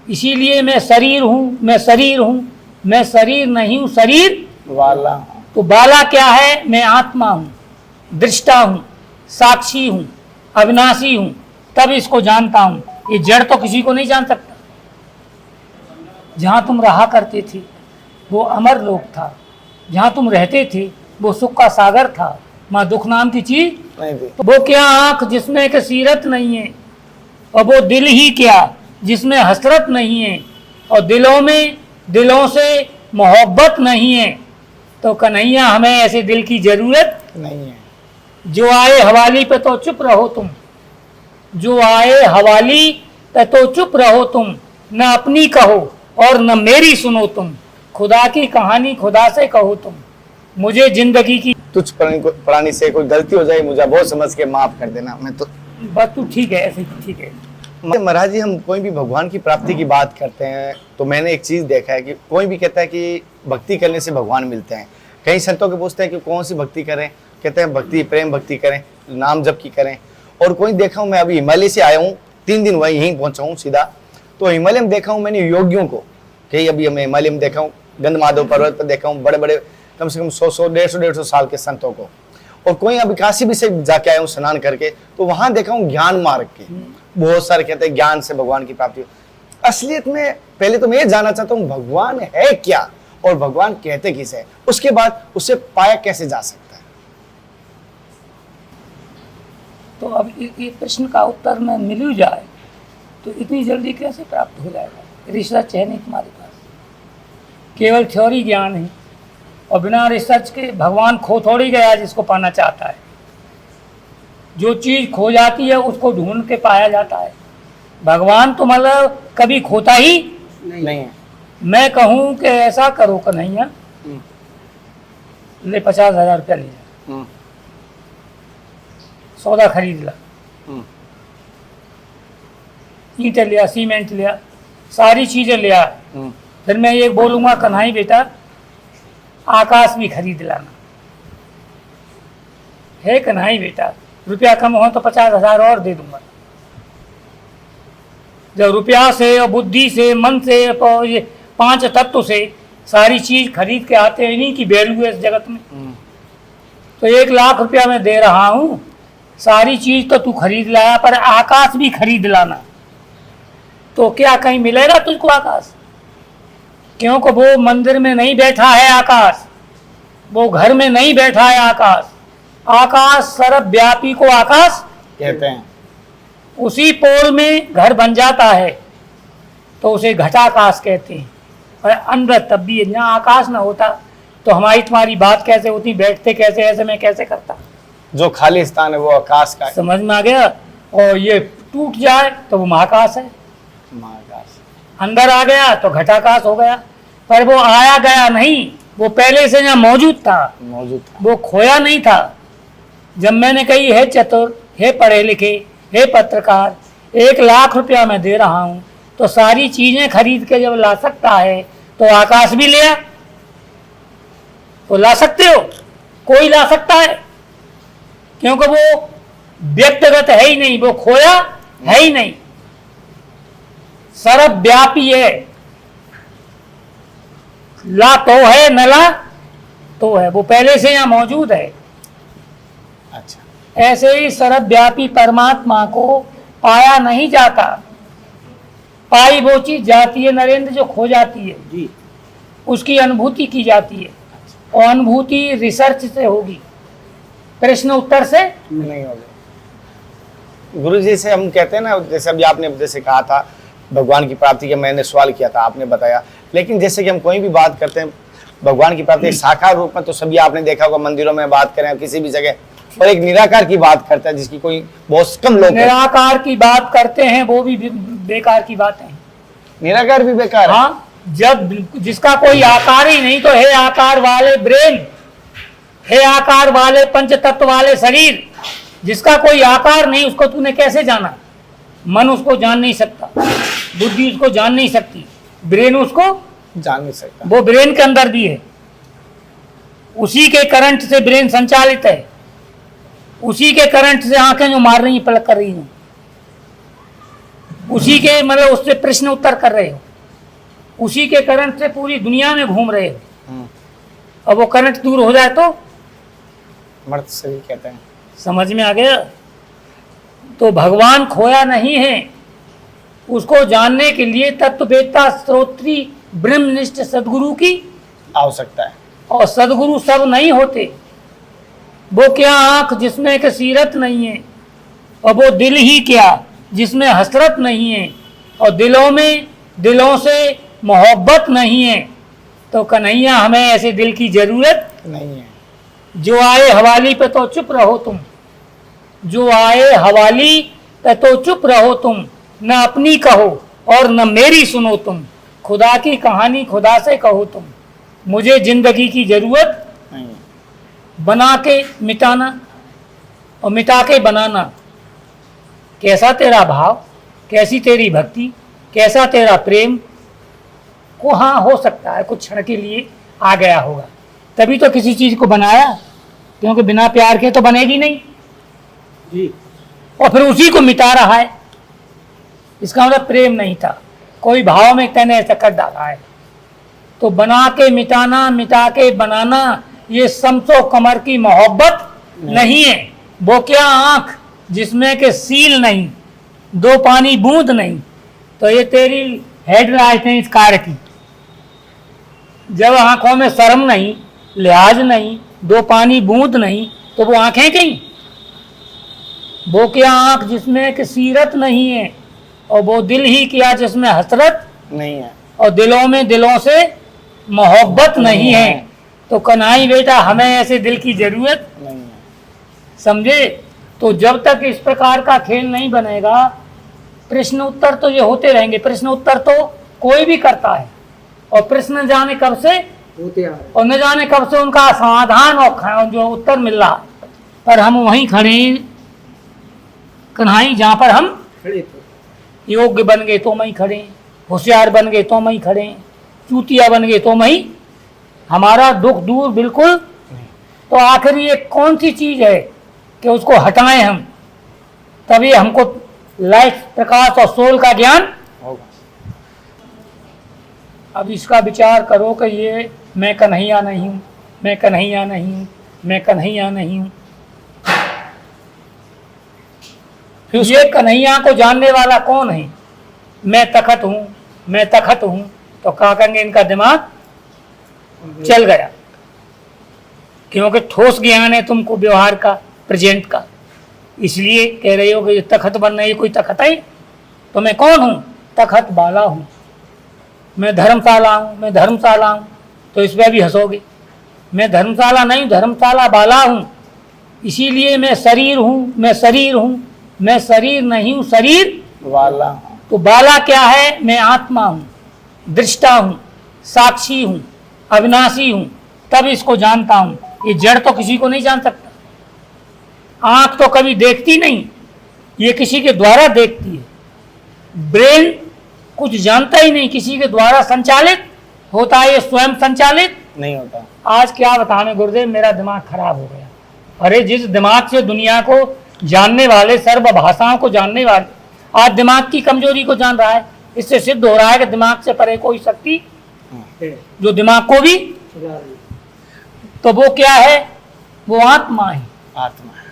इसीलिए मैं शरीर हूँ, मैं शरीर हूँ, मैं शरीर नहीं हूँ, शरीर वाला। तो बाला क्या है? मैं आत्मा हूँ, दृष्टा हूँ, साक्षी हूँ, अविनाशी हूँ, तब इसको जानता हूँ। ये जड़ तो किसी को नहीं जान सकता। जहाँ तुम रहा करते थे वो अमर लोक था, जहाँ तुम रहते थे वो सुख का सागर था, माँ दुख नाम की चीज नहीं थी। तो वो क्या आँख जिसमें एक सीरत नहीं है, और वो दिल ही क्या जिसमें हसरत नहीं है, और दिलों में दिलों से मोहब्बत नहीं है। तो कन्हैया हमें ऐसे दिल की जरूरत नहीं है। जो आए हवाली पे तो चुप रहो तुम, जो आए हवाली पे तो चुप रहो तुम, न अपनी कहो और न मेरी सुनो तुम, खुदा की कहानी खुदा से कहो तुम, मुझे जिंदगी की तुझ प्राणी से कोई गलती हो जाए मुझे बहुत समझ के माफ कर देना। मैं तो बस तू ठीक है, ऐसे ही ठीक है। महाराज जी, हम कोई भी भगवान की प्राप्ति की बात करते हैं तो मैंने एक चीज देखा है कि कोई भी कहता है कि भक्ति करने से भगवान मिलते हैं। कई संतों के पूछते हैं कि कौन सी भक्ति करें, कहते हैं भक्ति प्रेम भक्ति करें, नाम जप की करें। और कोई देखा हूँ, मैं अभी हिमालय से आया हूँ, 3 दिन वहीं यहीं पहुंचा हूँ सीधा, तो हिमालय में देखा हूँ मैंने योगियों को। कई अभी हमें हिमालय में देखा हूँ, गंधमाधव पर्वत पर देखा हूँ बड़े बड़े कम से कम 100 150 साल के संतों को। और कोई अभी काशी भी से जाके आया हूँ स्नान करके, तो वहां देखा हूँ ज्ञान मार्ग के बहुत सारे कहते हैं ज्ञान से भगवान की प्राप्ति। असलियत में पहले तो मैं ये जानना चाहता हूँ भगवान है क्या और भगवान कहते किसे है, उसके बाद उसे पाया कैसे जा सकता है। तो अब ये प्रश्न का उत्तर में मिल जाए तो इतनी जल्दी कैसे प्राप्त हो जाएगा? रिसर्च है नहीं तुम्हारे पास, केवल थ्योरी ज्ञान है, और बिना रिसर्च के भगवान खो थोड़ी गया जिसको पाना चाहता है। जो चीज़ खो जाती है उसको ढूंढ के पाया जाता है। भगवान तो मतलब कभी खोता ही नहीं है। मैं कहूँ कि ऐसा करो कन्हैया, ले 50,000 रुपया ले जा, सौदा खरीद ला, ईंटें लिया, सीमेंट लिया, सारी चीज़ें लिया, फिर मैं ये बोलूँगा कन्हई बेटा आकाश भी खरीद लाना। है कन्हई बेटा, रुपया कम हो तो 50,000 और दे दूंगा। जब रुपया से और बुद्धि से मन से और ये 5 तत्व से सारी चीज खरीद के आते हैं, इन्हीं की वैल्यू है इस जगत में। तो 1 लाख रुपया मैं दे रहा हूँ, सारी चीज तो तू खरीद लाया, पर आकाश भी खरीद लाना। तो क्या कहीं मिलेगा तुझको आकाश? क्योंकि वो मंदिर में नहीं बैठा है आकाश, वो घर में नहीं बैठा है आकाश। आकाश सर्वव्यापी को आकाश कहते हैं। उसी पोल में घर बन जाता है तो उसे घटाकाश कहते हैं। और अंदर तब भी है, जहाँ आकाश ना होता तो हमारी तुम्हारी बात कैसे होती, बैठते कैसे, ऐसे मैं कैसे करता। जो खाली स्थान है वो आकाश का है। समझ में आ गया? और ये टूट जाए तो वो महाकाश है, महाकाश। अंदर आ गया तो घटाकाश हो गया। पर वो आया गया नहीं, वो पहले से यहाँ मौजूद था, वो खोया नहीं था। जब मैंने कही हे चतुर, हे पढ़े लिखे, हे पत्रकार, 1 लाख रुपया मैं दे रहा हूँ, तो सारी चीजें खरीद के जब ला सकता है तो आकाश भी लिया तो ला सकते हो, कोई ला सकता है, क्योंकि वो व्यक्तिगत है ही नहीं, वो खोया है ही नहीं, सर्वव्यापी है। ला तो है, न ला तो है, वो पहले से यहाँ मौजूद है। अच्छा। ऐसे ही सर्वव्यापी परमात्मा को पाया नहीं जाता। पाई वो चीज जाती है नरेंद्र जो खो जाती है जी, उसकी अनुभूति की जाती है, और अनुभूति रिसर्च से होगी, प्रश्न उत्तर से नहीं होगा। गुरु जी से हम कहते हैं ना, जैसे अभी आपने जैसे कहा था भगवान की प्राप्ति का, मैंने सवाल किया था, आपने बताया। लेकिन जैसे कि हम कोई भी बात करते हैं भगवान की प्राप्ति साकार रूप में, तो सभी आपने देखा होगा मंदिरों में बात करें किसी भी जगह, और एक निराकार की बात करता है जिसकी कोई बहुत कम लोग निराकार की बात करते हैं, वो भी बेकार की बात है। निराकार भी बेकार है। हाँ, जब जिसका कोई आकार ही नहीं, तो हे आकार वाले ब्रेन, हे आकार वाले पंच तत्व वाले शरीर, जिसका कोई आकार नहीं उसको तूने कैसे जाना? मन उसको जान नहीं सकता, बुद्धि उसको जान नहीं सकती, ब्रेन उसको जान नहीं सकता। वो ब्रेन के अंदर भी है, उसी के करंट से ब्रेन संचालित है, उसी के करंट से आंखें जो मार रही हैं पलक कर रही हैं। उसी के मतलब उससे प्रश्न उत्तर कर रहे हो, उसी के करंट से पूरी दुनिया में घूम रहे हो। और वो करंट दूर हो जाए तो मर्त शरीर कहते हैं। समझ में आ गया? तो भगवान खोया नहीं है, उसको जानने के लिए तत्ववेत्ता श्रोत्री ब्रह्मनिष्ठ सदगुरु की आवश्यकता है। और सदगुरु सब नहीं होते। वो क्या आंख जिसमें कि सीरत नहीं है, और वो दिल ही क्या जिसमें हसरत नहीं है, और दिलों में दिलों से मोहब्बत नहीं है। तो कन्हैया हमें ऐसे दिल की जरूरत नहीं है। जो आए हवाली पे तो चुप रहो तुम, जो आए हवाली पे तो चुप रहो तुम, न अपनी कहो और न मेरी सुनो तुम, खुदा की कहानी खुदा से कहो तुम। मुझे जिंदगी की जरूरत नहीं है। बना के मिटाना और मिटा के बनाना। कैसा तेरा भाव, कैसी तेरी भक्ति, कैसा तेरा प्रेम को हाँ हो सकता है कुछ क्षण के लिए आ गया होगा, तभी तो किसी चीज को बनाया, क्योंकि बिना प्यार के तो बनेगी नहीं जी। और फिर उसी को मिटा रहा है, इसका मतलब प्रेम नहीं था, कोई भाव में तैने ऐसा कर डाला है। तो बना के मिटाना, मिटा के बनाना, ये समसो कमर की मोहब्बत नहीं है। वो क्या आंख जिसमें के सील नहीं, दो पानी बूंद नहीं। तो ये तेरी हेडलाइट है इस कार की। जब आंखों में शर्म नहीं, लिहाज नहीं, दो पानी बूंद नहीं, तो वो आंखें कहीं? वो क्या आंख जिसमें कि सीरत नहीं है, और वो दिल ही क्या जिसमें हसरत नहीं है, और दिलों में दिलों से मोहब्बत नहीं है। तो कन्हई बेटा हमें ऐसे दिल की जरूरत नहीं है। समझे? तो जब तक इस प्रकार का खेल नहीं बनेगा, प्रश्न उत्तर तो ये होते रहेंगे। प्रश्न उत्तर तो कोई भी करता है, और प्रश्न जाने कब से होते आ रहे, और न जाने कब से उनका समाधान और जो उत्तर मिल रहा है। पर हम वहीं खड़े हैं कन्हई जहाँ पर हम खड़े थे। योग्य बन गए तो वहीं खड़े हैं, होशियार बन गए तो वहीं खड़े हैं, चूतिया बन गए तो वहीं। हमारा दुख दूर बिल्कुल। तो आखिर ये कौन सी चीज है कि उसको हटाएं हम, तभी हमको लाइट प्रकाश और सोल का ज्ञान होगा। अब इसका विचार करो कि ये मैं कन्हैया नहीं हूँ, मैं कन्हैया नहीं हूँ, मैं कन्हैया नहीं हूँ। ये कन्हैया को जानने वाला कौन है? मैं तखत हूँ, मैं तखत हूँ। तो क्या कहेंगे, इनका दिमाग चल गया, क्योंकि ठोस ज्ञान है तुमको व्यवहार का, प्रेजेंट का। इसलिए कह रहे हो कि तखत बनना, ये कोई तखत है? तो मैं कौन हूँ? तखत बाला हूँ, मैं धर्मशाला हूँ, मैं धर्मशाला हूँ। तो इस पर भी हंसोगे। मैं धर्मशाला नहीं, धर्मशाला बाला हूँ। इसीलिए मैं शरीर हूँ, मैं शरीर हूँ, मैं शरीर नहीं हूँ, शरीर वाला। तो बाला क्या है? मैं आत्मा हूँ, दृष्टा हूँ, साक्षी हूँ, अविनाशी हूँ, तब इसको जानता हूँ। ये जड़ तो किसी को नहीं जान सकता। आंख तो कभी देखती नहीं, ये किसी के द्वारा देखती है। ब्रेन कुछ जानता ही नहीं, किसी के द्वारा संचालित होता है, ये स्वयं संचालित नहीं होता। आज क्या बताने गुरुदेव, मेरा दिमाग खराब हो गया। अरे जिस दिमाग से दुनिया को जानने वाले, सर्व भाषाओं को जानने वाले, आज दिमाग की कमजोरी को जान रहा है। इससे सिद्ध हो रहा है कि दिमाग से परे कोई शक्ति जो दिमाग को भी, तो वो क्या है? वो आत्मा है। आत्मा है।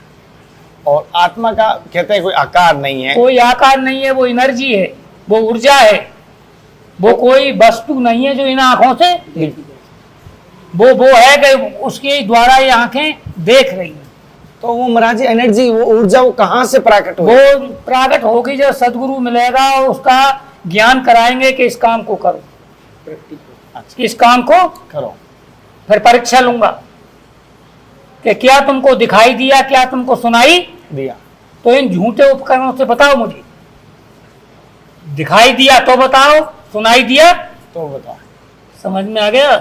और आत्मा का कहते हैं कोई आकार नहीं है, कोई आकार नहीं है, वो एनर्जी है, वो ऊर्जा है, वो कोई वस्तु नहीं है जो इन आंखों से, वो है कि उसके द्वारा ये आंखें देख रही हैं। तो वो महाराज जी एनर्जी, वो ऊर्जा, वो कहाँ से प्रकट हो? वो प्रकट होगी जब सदगुरु मिलेगा और उसका ज्ञान कराएंगे कि इस काम को करो, इस काम को करो। फिर परीक्षा लूंगा कि क्या तुमको दिखाई दिया, क्या तुमको सुनाई दिया। तो इन झूठे उपकरणों से बताओ मुझे, दिखाई दिया तो बताओ, सुनाई दिया तो बताओ। समझ में आ गया?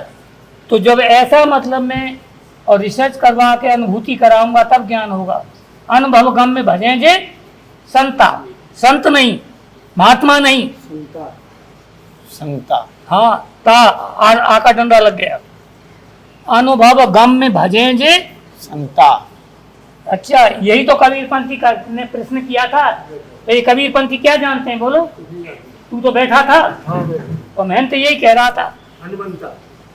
तो जब ऐसा मतलब में और रिसर्च करवा के अनुभूति कराऊंगा तब ज्ञान होगा। अनुभव गम में भजें जे संता, संत नहीं, महात्मा नहीं, संता। हाँ ता आका डंडा लग गया। अनुभव गम में भजें जे संता। अच्छा, यही तो कबीरपंथी ने प्रश्न किया था तो ये कबीरपंथी क्या जानते हैं बोलो? तू तो बैठा था और मैं तो यही कह रहा था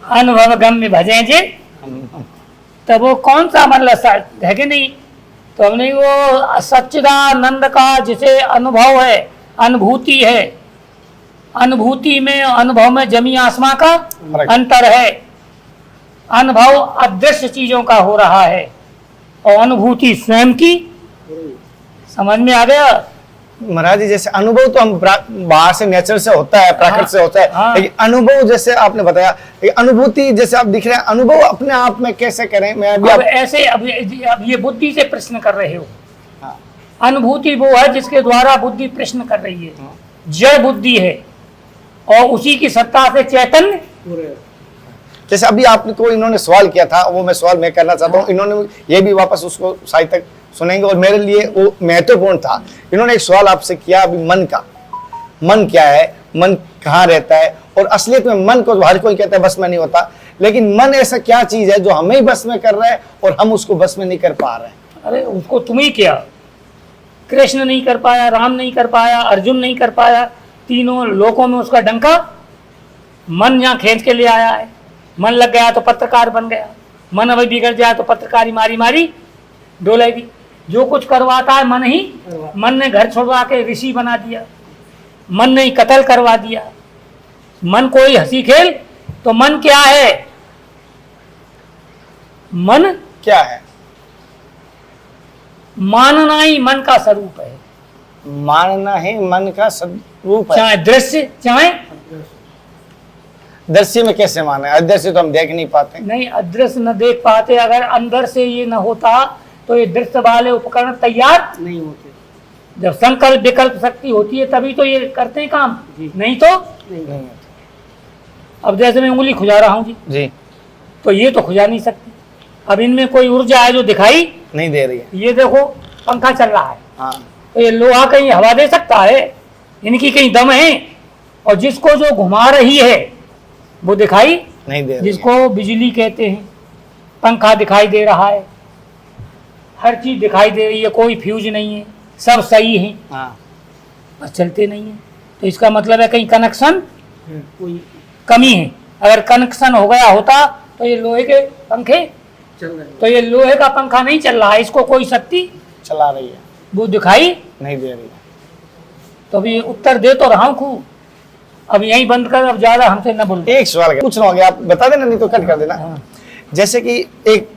अनुभव गम्य भजे जे, तब वो कौन सा मतलब है कि नहीं? तो हमने वो सच्चिदानंद का जिसे अनुभव है, अनुभूति है, अनुभूति में अनुभव में जमी आसमां का अंतर है। अनुभव अदृश्य चीजों का हो रहा है और अनुभूति स्वयं की। समझ में आ गया? महाराज जी जैसे अनुभव तो हम बाहर से नेचर से होता है, प्राकृत से होता है, लेकिन अनुभव जैसे आपने बताया, अनुभूति जैसे आप दिख रहे हैं, अनुभव अपने आप में कैसे करें? मैं अभी ऐसे अब ये बुद्धि से प्रश्न कर रहे हो। अनुभूति वो है जिसके द्वारा बुद्धि प्रश्न कर रही है, जड़ बुद्धि है और उसी की सत्ता से चैतन्य। जैसे अभी आपको इन्होंने सवाल किया था, वो मैं सवाल मैं करना चाहता हूँ, इन्होंने ये भी वापस उसको शायद तक सुनेंगे और मेरे लिए वो महत्वपूर्ण था। इन्होंने एक सवाल आपसे किया अभी मन का, मन क्या है, मन कहाँ रहता है, और असलियत में मन को हर कोई कहता है बस में नहीं होता, लेकिन मन ऐसा क्या चीज है जो हमें ही बस में कर रहा है और हम उसको बस में नहीं कर पा रहे हैं? अरे उसको तुम ही किया, कृष्ण नहीं कर पाया, राम नहीं कर पाया, अर्जुन नहीं कर पाया, तीनों लोकों में उसका डंका मन यहाँ खींच के ले आया है। मन लग गया तो पत्रकार बन गया, मन अभी बिगड़ जाए तो पत्रकारी मारी मारी डोलेगी। जो कुछ करवाता है मन ही। मन ने घर छोड़वा के ऋषि बना दिया, मन ने ही कत्ल करवा दिया। मन कोई हंसी खेल तो मन क्या है? मन क्या है? मानना ही मन का स्वरूप है। मानना ही मन का स्वरूप है। चाहे दृश्य चाहे दृश्य में कैसे माने? अदृश्य तो हम देख नहीं पाते। नहीं, अदृश्य न देख पाते। अगर अंदर से ये न होता तो ये दृश्य वाले उपकरण तैयार नहीं होते। जब संकल्प विकल्प शक्ति होती है तभी तो ये करते हैं काम, नहीं तो नहीं। अब जैसे मैं उंगली खुजा रहा हूँ जी, तो ये तो खुजा नहीं सकती। अब इनमें कोई ऊर्जा है जो दिखाई नहीं दे रही है। ये देखो पंखा चल रहा है, हाँ। तो ये लोहा कहीं हवा दे सकता है? इनकी कहीं दम है? और जिसको जो घुमा रही है वो दिखाई नहीं दे रही। जिसको बिजली कहते हैं, पंखा दिखाई दे रहा है, हर चीज दिखाई दे रही है, कोई फ्यूज नहीं है, सब सही है, हाँ। बस चलते नहीं है। तो इसका मतलब है कहीं कनेक्शन कोई कमी है। अगर कनेक्शन हो गया होता तो ये लोहे के पंखे चल रहे, तो ये लोहे का पंखा नहीं चल रहा है, इसको कोई शक्ति चला रही है, वो दिखाई नहीं दे रही है। तो अभी उत्तर दे तो रहा हूँ खूब, अब यही बंद कर, अब ज्यादा हमसे न बोल। एक सवाल पूछना होगा, आप बता देना, नहीं तो कट कर देना। जैसे कि एक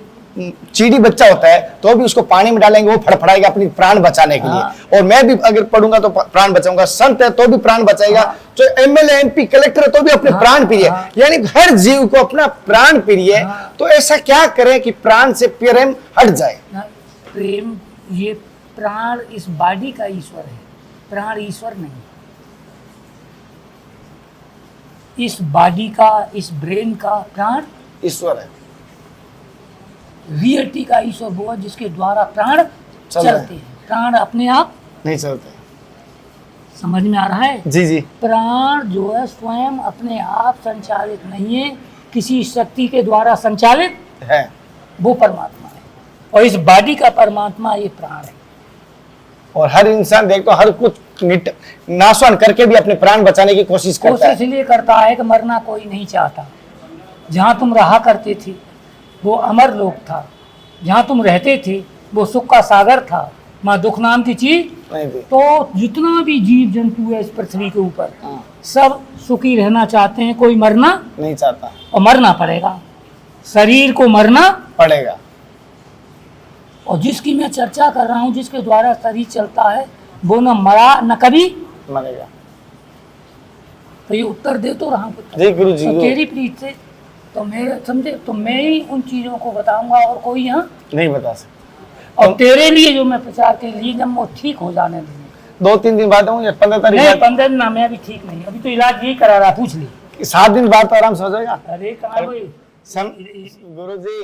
चींटी बच्चा होता है तो भी उसको पानी में डालेंगे वो फड़फड़ाएगा अपनी प्राण बचाने के लिए, और मैं भी अगर पढ़ूंगा तो प्राण बचाऊंगा, संत है तो भी प्राण बचाएगा, जो एमएलए एमपी कलेक्टर है तो भी अपने प्राण प्रिय, यानी हर जीव को अपना प्राण प्रिय। तो ऐसा क्या करें कि प्राण से प्रेम हट जाए? प्रेम, ये प्राण इस बॉडी का ईश्वर है, प्राण ईश्वर नहीं। इस बॉडी का, इस ब्रेन का प्राण ईश्वर है। रियलिटी का ईश्वर वो है जिसके द्वारा प्राण चलते हैं। प्राण अपने आप नहीं चलते। समझ में आ रहा है? जी जी। प्राण जो है स्वयं अपने आप संचालित नहीं है, किसी शक्ति के द्वारा संचालित है, वो परमात्मा है। और इस बॉडी का परमात्मा ये प्राण है। और हर इंसान देख तो हर कुछ नाशवान करके भी अपने प्राण बचाने की कोशिश करता है। कोशिश इसलिए करता है कि मरना कोई नहीं चाहता। जहाँ तुम रहा करते थे वो अमर लोक था, जहाँ तुम रहते थे वो सुख का सागर था, माँ दुख नाम की चीज नहीं थी। तो जितना भी जीव जंतु है इस पृथ्वी के ऊपर सब सुखी रहना चाहते हैं, कोई मरना नहीं चाहता, और मरना पड़ेगा, शरीर को मरना पड़ेगा। और जिसकी मैं चर्चा कर रहा हूँ, जिसके द्वारा शरीर चलता है, वो न मरा न कभी मरेगा। तो ये उत्तर दे तो रहा हूँ जी गुरु जी। तो तेरी प्रीत से तो मेरे समझे, तो मैं ही उन चीजों को बताऊंगा और कोई यहाँ नहीं बता सकता। और तेरे लिए जो मैं प्रचार के लिए जब वो ठीक हो जाने देंगे 2-3 दिन बाद आऊँ या 15 तारीख? नहीं, 15 दिन ना, मैं अभी ठीक नहीं, अभी तो इलाज यही करा रहा, पूछ ली। 7 दिन बाद तो आराम से हो जाएगा। अरे कहाँ गुरु जी